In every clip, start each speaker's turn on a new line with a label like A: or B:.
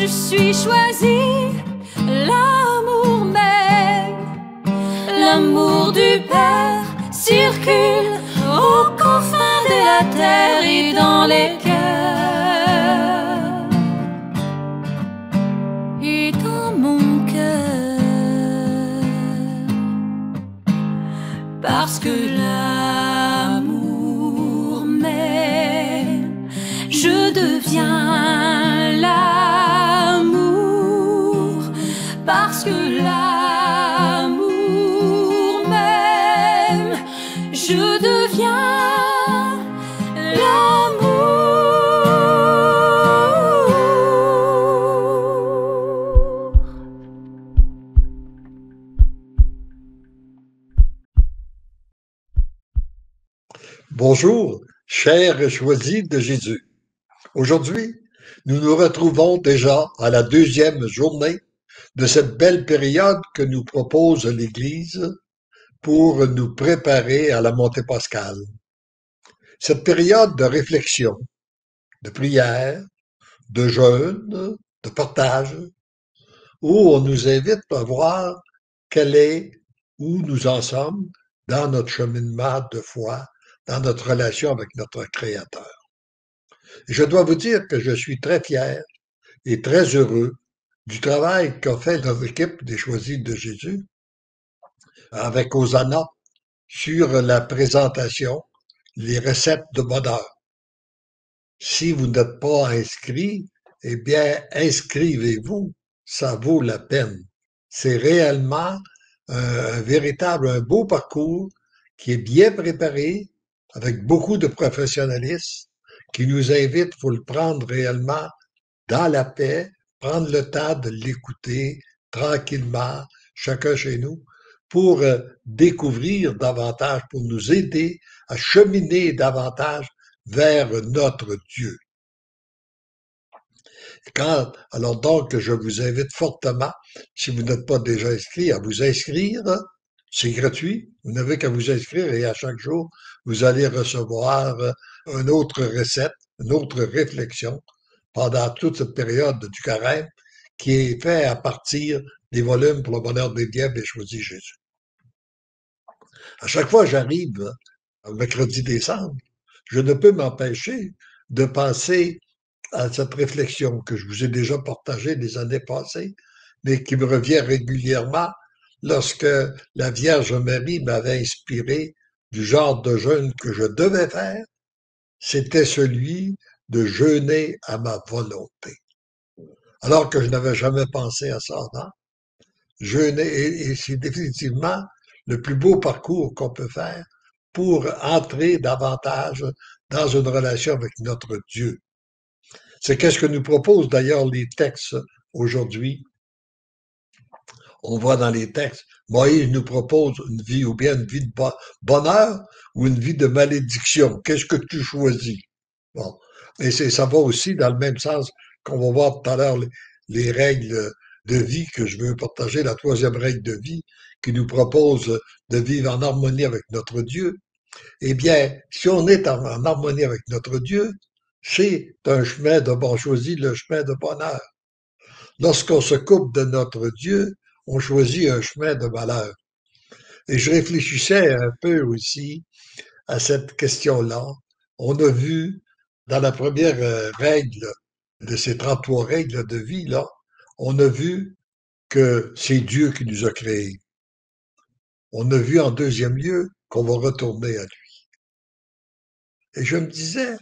A: je suis choisie, l'amour même, l'amour du Père circule aux confins de la terre et dans les cœurs et dans mon cœur, parce que l'amour m'aime, je deviens l'amour, parce que l'amour m'aime, je deviens l'amour.
B: Bonjour, chers choisis de Jésus. Aujourd'hui, nous nous retrouvons déjà à la deuxième journée de cette belle période que nous propose l'Église pour nous préparer à la montée pascale. Cette période de réflexion, de prière, de jeûne, de partage, où on nous invite à voir quel est, où nous en sommes dans notre cheminement de foi, dans notre relation avec notre Créateur. Et je dois vous dire que je suis très fier et très heureux du travail qu'a fait notre équipe des Choisis de Jésus avec Hosanna sur la présentation, les recettes de bonheur. Si vous n'êtes pas inscrit, eh bien, inscrivez-vous, ça vaut la peine. C'est réellement un beau parcours qui est bien préparé, avec beaucoup de professionnalisme, qui nous invite, faut le prendre réellement dans la paix, prendre le temps de l'écouter tranquillement, chacun chez nous, pour découvrir davantage, pour nous aider à cheminer davantage vers notre Dieu. Alors donc, je vous invite fortement, si vous n'êtes pas déjà inscrit, à vous inscrire. C'est gratuit. Vous n'avez qu'à vous inscrire et à chaque jour, vous allez recevoir une autre recette, une autre réflexion pendant toute cette période du carême qui est fait à partir des volumes pour le bonheur des diables et choisis Jésus. À chaque fois que j'arrive au mercredi décembre, je ne peux m'empêcher de penser à cette réflexion que je vous ai déjà partagée les années passées, mais qui me revient régulièrement lorsque la Vierge Marie m'avait inspiré du genre de jeûne que je devais faire, c'était celui de jeûner à ma volonté. Alors que je n'avais jamais pensé à ça avant. Jeûner, et c'est définitivement le plus beau parcours qu'on peut faire pour entrer davantage dans une relation avec notre Dieu. C'est qu'est-ce que nous proposent d'ailleurs les textes aujourd'hui. On voit dans les textes, Moïse nous propose une vie ou bien une vie de bonheur ou une vie de malédiction. Qu'est-ce que tu choisis? Bon. Et ça va aussi dans le même sens qu'on va voir tout à l'heure les règles de vie que je veux partager, la troisième règle de vie qui nous propose de vivre en harmonie avec notre Dieu. Eh bien, si on est en harmonie avec notre Dieu, c'est un chemin de bon, on choisit le chemin de bonheur. Lorsqu'on se coupe de notre Dieu, on choisit un chemin de malheur. Et je réfléchissais un peu aussi à cette question-là. On a vu dans la première règle de ces 33 règles de vie, là, on a vu que c'est Dieu qui nous a créés. On a vu en deuxième lieu qu'on va retourner à lui. Et je me disais,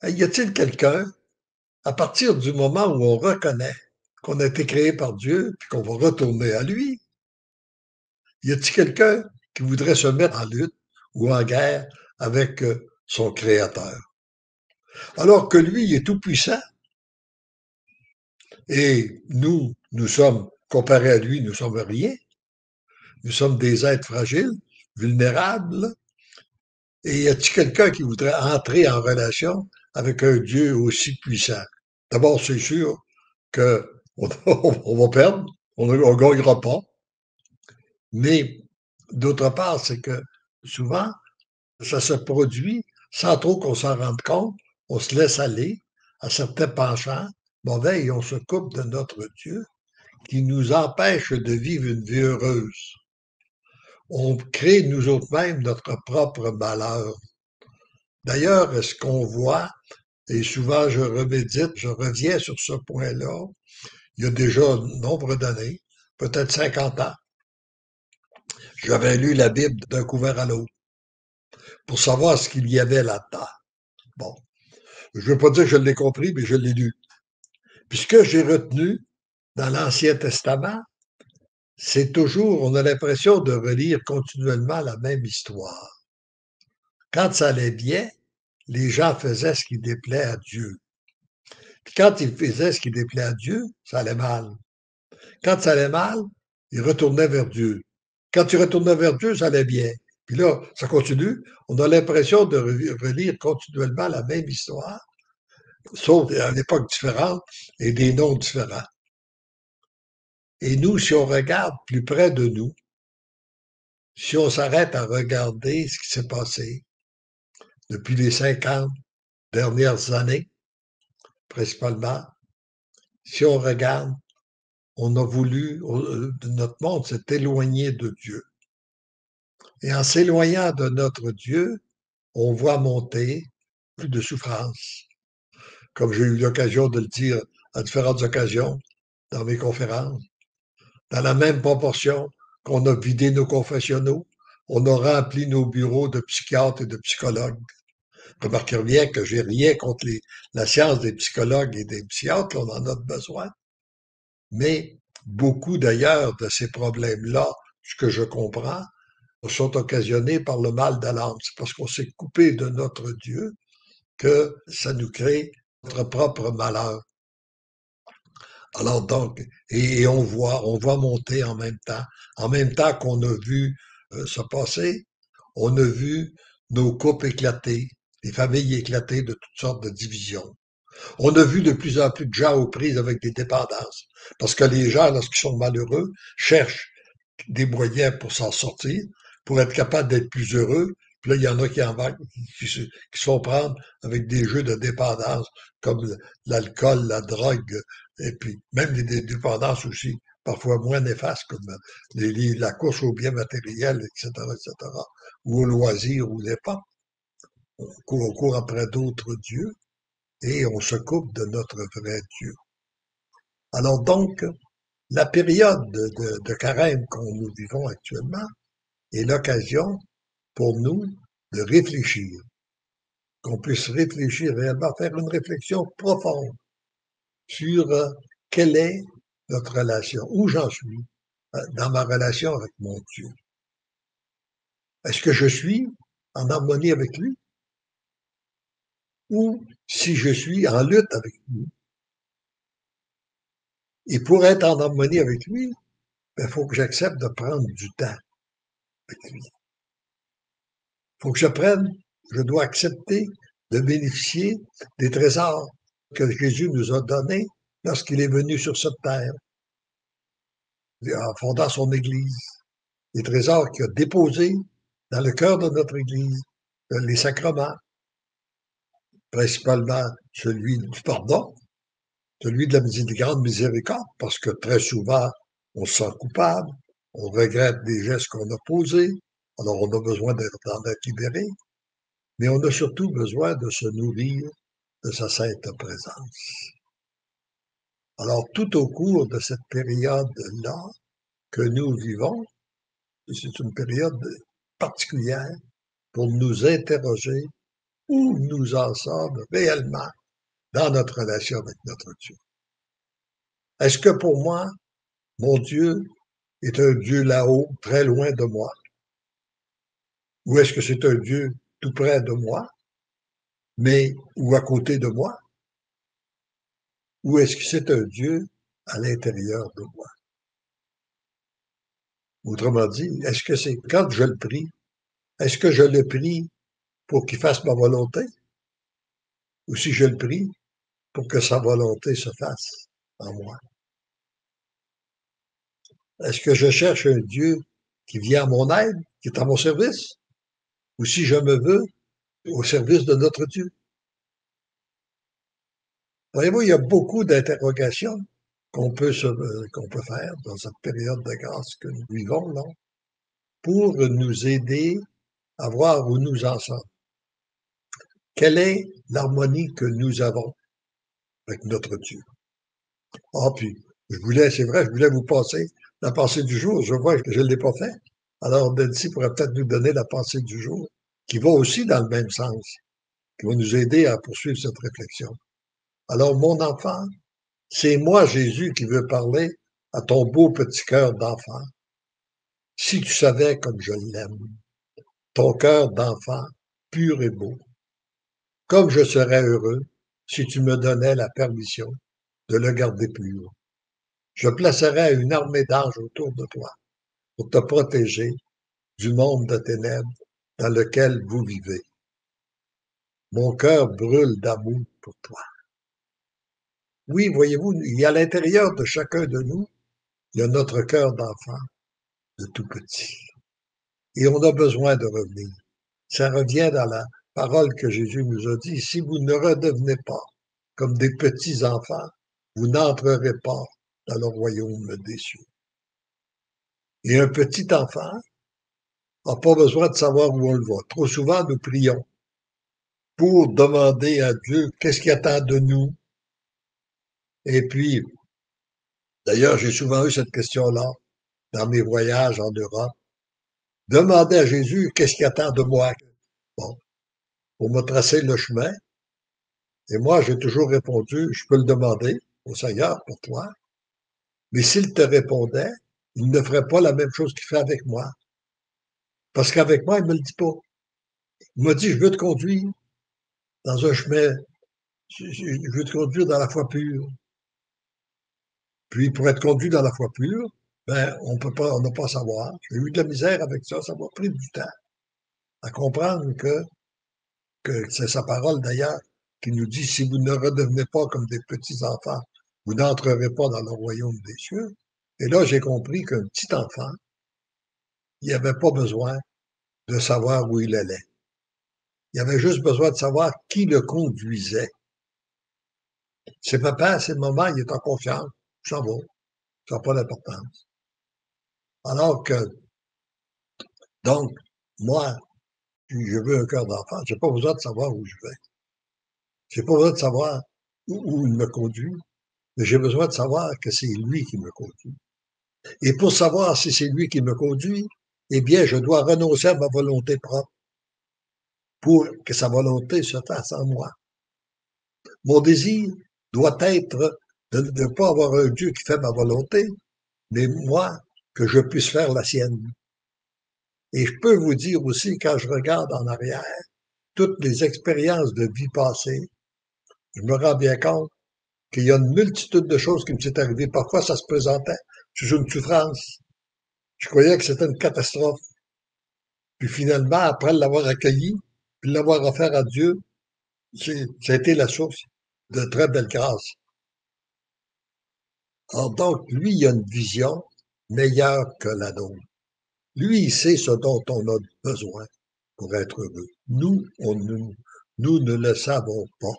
B: y a-t-il quelqu'un, à partir du moment où on reconnaît qu'on a été créé par Dieu, puis qu'on va retourner à lui, y a-t-il quelqu'un qui voudrait se mettre en lutte ou en guerre avec son Créateur? Alors que lui, il est tout puissant. Et nous sommes, comparés à lui, nous sommes rien. Nous sommes des êtres fragiles, vulnérables. Et y a-t-il quelqu'un qui voudrait entrer en relation avec un Dieu aussi puissant? D'abord, c'est sûr que on va perdre, on ne gagnera pas. Mais d'autre part, c'est que souvent, ça se produit sans trop qu'on s'en rende compte. On se laisse aller à certains penchants mauvais et on se coupe de notre Dieu qui nous empêche de vivre une vie heureuse. On crée nous autres-mêmes notre propre malheur. D'ailleurs, ce qu'on voit, et souvent je remédite, je reviens sur ce point-là, il y a déjà nombre d'années, peut-être 50 ans, j'avais lu la Bible d'un couvert à l'autre pour savoir ce qu'il y avait là-dedans. Bon, je ne veux pas dire que je l'ai compris, mais je l'ai lu. Puis ce que j'ai retenu dans l'Ancien Testament, c'est toujours, on a l'impression de relire continuellement la même histoire. Quand ça allait bien, les gens faisaient ce qui déplaît à Dieu. Puis quand ils faisaient ce qui déplaît à Dieu, ça allait mal. Quand ça allait mal, ils retournaient vers Dieu. Quand ils retournaient vers Dieu, ça allait bien. Puis là, ça continue. On a l'impression de relire continuellement la même histoire, sauf à une époque différente et des noms différents. Et nous, si on regarde plus près de nous, si on s'arrête à regarder ce qui s'est passé depuis les 50 dernières années, principalement, si on regarde, on a voulu, notre monde s'est éloigné de Dieu. Et en s'éloignant de notre Dieu, on voit monter plus de souffrance. Comme j'ai eu l'occasion de le dire à différentes occasions dans mes conférences, dans la même proportion qu'on a vidé nos confessionnaux, on a rempli nos bureaux de psychiatres et de psychologues. Remarquez bien que j'ai rien contre la science des psychologues et des psychiatres, on en a besoin. Mais beaucoup d'ailleurs de ces problèmes-là, ce que je comprends, sont occasionnés par le mal de l'âme. C'est parce qu'on s'est coupé de notre Dieu que ça nous crée notre propre malheur. Alors donc, et on voit monter en même temps qu'on a vu se passer, on a vu nos couples éclater, les familles éclater de toutes sortes de divisions. On a vu de plus en plus de gens aux prises avec des dépendances, parce que les gens, lorsqu'ils sont malheureux, cherchent des moyens pour s'en sortir, pour être capable d'être plus heureux. Puis là, il y en a qui se font prendre avec des jeux de dépendance, comme l'alcool, la drogue, et puis même des dépendances aussi, parfois moins néfastes, comme la course aux biens matériels, etc., ou au loisir, ou n'importe. On court après d'autres dieux et on se coupe de notre vrai Dieu. Alors donc, la période de carême qu'on nous vivons actuellement est l'occasion pour nous de réfléchir, qu'on puisse réfléchir réellement, faire une réflexion profonde sur quelle est notre relation, où j'en suis dans ma relation avec mon Dieu. Est-ce que je suis en harmonie avec lui? Ou si je suis en lutte avec lui? Et pour être en harmonie avec lui, il faut que j'accepte de prendre du temps avec lui. Il faut que je dois accepter de bénéficier des trésors que Jésus nous a donnés lorsqu'il est venu sur cette terre, en fondant son Église. Les trésors qu'il a déposés dans le cœur de notre Église, les sacrements, principalement celui du pardon, celui de la grande miséricorde, parce que très souvent, on se sent coupable, on regrette des gestes qu'on a posés, alors on a besoin d'en être libéré, mais on a surtout besoin de se nourrir de sa sainte présence. Alors, tout au cours de cette période-là que nous vivons, c'est une période particulière pour nous interroger où nous en sommes réellement dans notre relation avec notre Dieu. Est-ce que pour moi, mon Dieu est un Dieu là-haut, très loin de moi? Ou est-ce que c'est un Dieu tout près de moi, mais ou à côté de moi? Ou est-ce que c'est un Dieu à l'intérieur de moi? Autrement dit, est-ce que c'est quand je le prie, est-ce que je le prie pour qu'il fasse ma volonté? Ou si je le prie pour que sa volonté se fasse en moi? Est-ce que je cherche un Dieu qui vient à mon aide, qui est à mon service? Ou si je me veux au service de notre Dieu? Voyez-vous, il y a beaucoup d'interrogations qu'on peut faire dans cette période de grâce que nous vivons, là, pour nous aider à voir où nous en sommes. Quelle est l'harmonie que nous avons avec notre Dieu? Ah, puis, c'est vrai, je voulais vous passer la pensée du jour. Je vois que je ne l'ai pas fait. Alors, Nancy pourrait peut-être nous donner la pensée du jour, qui va aussi dans le même sens, qui va nous aider à poursuivre cette réflexion. Alors, mon enfant, c'est moi, Jésus, qui veux parler à ton beau petit cœur d'enfant. Si tu savais comme je l'aime, ton cœur d'enfant, pur et beau, comme je serais heureux si tu me donnais la permission de le garder pur. Je placerais une armée d'anges autour de toi pour te protéger du monde de ténèbres dans lequel vous vivez. Mon cœur brûle d'amour pour toi. Oui, voyez-vous, il y a à l'intérieur de chacun de nous, il y a notre cœur d'enfant, de tout petit. Et on a besoin de revenir. Ça revient dans la parole que Jésus nous a dit. Si vous ne redevenez pas comme des petits enfants, vous n'entrerez pas dans le royaume des cieux. Et un petit enfant n'a pas besoin de savoir où on le va. Trop souvent, nous prions pour demander à Dieu qu'est-ce qu'il attend de nous. Et puis, d'ailleurs, j'ai souvent eu cette question-là dans mes voyages en Europe. Demander à Jésus qu'est-ce qu'il attend de moi. Bon, pour me tracer le chemin. Et moi, j'ai toujours répondu, je peux le demander au Seigneur pour toi. Mais s'il te répondait, il ne ferait pas la même chose qu'il fait avec moi. Parce qu'avec moi, il me le dit pas. Il m'a dit, je veux te conduire dans un chemin, je veux te conduire dans la foi pure. Puis, pour être conduit dans la foi pure, ben, on n'a pas à savoir. J'ai eu de la misère avec ça m'a pris du temps à comprendre que c'est sa parole d'ailleurs qui nous dit, si vous ne redevenez pas comme des petits enfants, vous n'entrerez pas dans le royaume des cieux. Et là, j'ai compris qu'un petit enfant, il n'avait pas besoin de savoir où il allait. Il avait juste besoin de savoir qui le conduisait. C'est papa, c'est maman, il est en confiance, ça va, ça n'a pas d'importance. Alors que, donc, moi, je veux un cœur d'enfant, j'ai pas besoin de savoir où je vais. J'ai pas besoin de savoir où il me conduit, mais j'ai besoin de savoir que c'est lui qui me conduit. Et pour savoir si c'est lui qui me conduit, eh bien, je dois renoncer à ma volonté propre pour que sa volonté se fasse en moi. Mon désir doit être de ne pas avoir un Dieu qui fait ma volonté, mais moi, que je puisse faire la sienne. Et je peux vous dire aussi, quand je regarde en arrière, toutes les expériences de vie passée, je me rends bien compte qu'il y a une multitude de choses qui me sont arrivées. Parfois, ça se présentait sous une souffrance. Je croyais que c'était une catastrophe. Puis finalement, après l'avoir accueilli, puis l'avoir offert à Dieu, ça a été la source de très belles grâces. Alors donc, lui, il a une vision meilleure que la nôtre. Lui, il sait ce dont on a besoin pour être heureux. Nous ne le savons pas.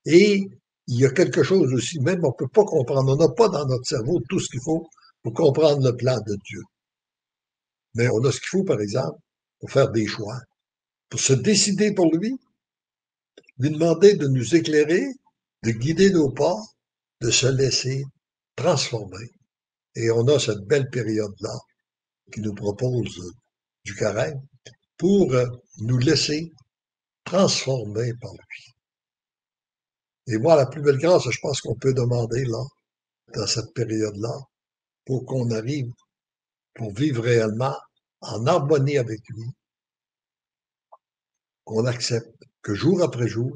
B: Et il y a quelque chose aussi, même on ne peut pas comprendre, on n'a pas dans notre cerveau tout ce qu'il faut pour comprendre le plan de Dieu. Mais on a ce qu'il faut, par exemple, pour faire des choix, pour se décider pour lui demander de nous éclairer, de guider nos pas, de se laisser transformer. Et on a cette belle période-là qui nous propose du carême pour nous laisser transformer par lui. Et moi, la plus belle grâce, je pense qu'on peut demander là, dans cette période-là, pour qu'on arrive, pour vivre réellement en harmonie avec lui, qu'on accepte que jour après jour,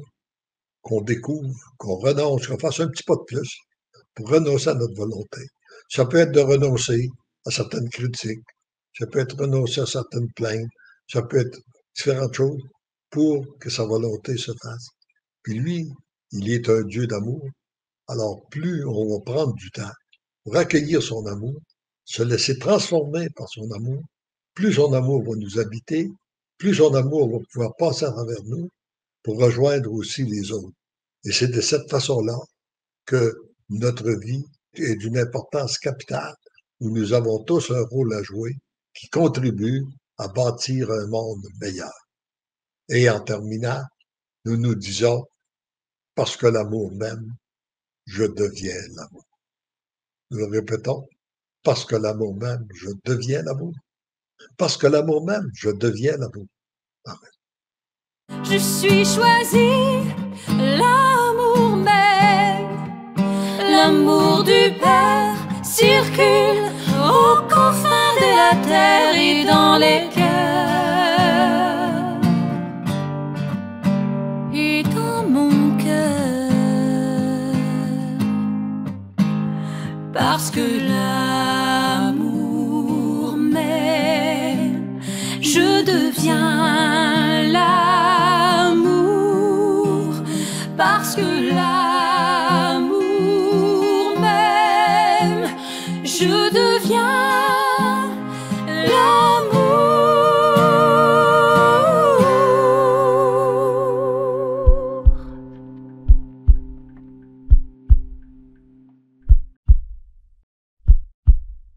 B: qu'on découvre, qu'on renonce, qu'on fasse un petit pas de plus pour renoncer à notre volonté. Ça peut être de renoncer à certaines critiques, ça peut être renoncer à certaines plaintes, ça peut être différentes choses pour que sa volonté se fasse. Puis lui, il est un Dieu d'amour. Alors plus on va prendre du temps pour accueillir son amour, se laisser transformer par son amour, plus son amour va nous habiter, plus son amour va pouvoir passer à travers nous pour rejoindre aussi les autres. Et c'est de cette façon-là que notre vie est d'une importance capitale, où nous avons tous un rôle à jouer qui contribue à bâtir un monde meilleur. Et en terminant, nous nous disons, parce que l'amour m'aime, je deviens l'amour. Nous le répétons, parce que l'amour m'aime, je deviens l'amour. Parce que l'amour m'aime, je deviens l'amour. Amen.
A: Je suis choisi, l'amour m'aime, l'amour du Père circule aux confins de la terre et dans les cœurs et dans mon cœur, parce que l'amour m'aime, je deviens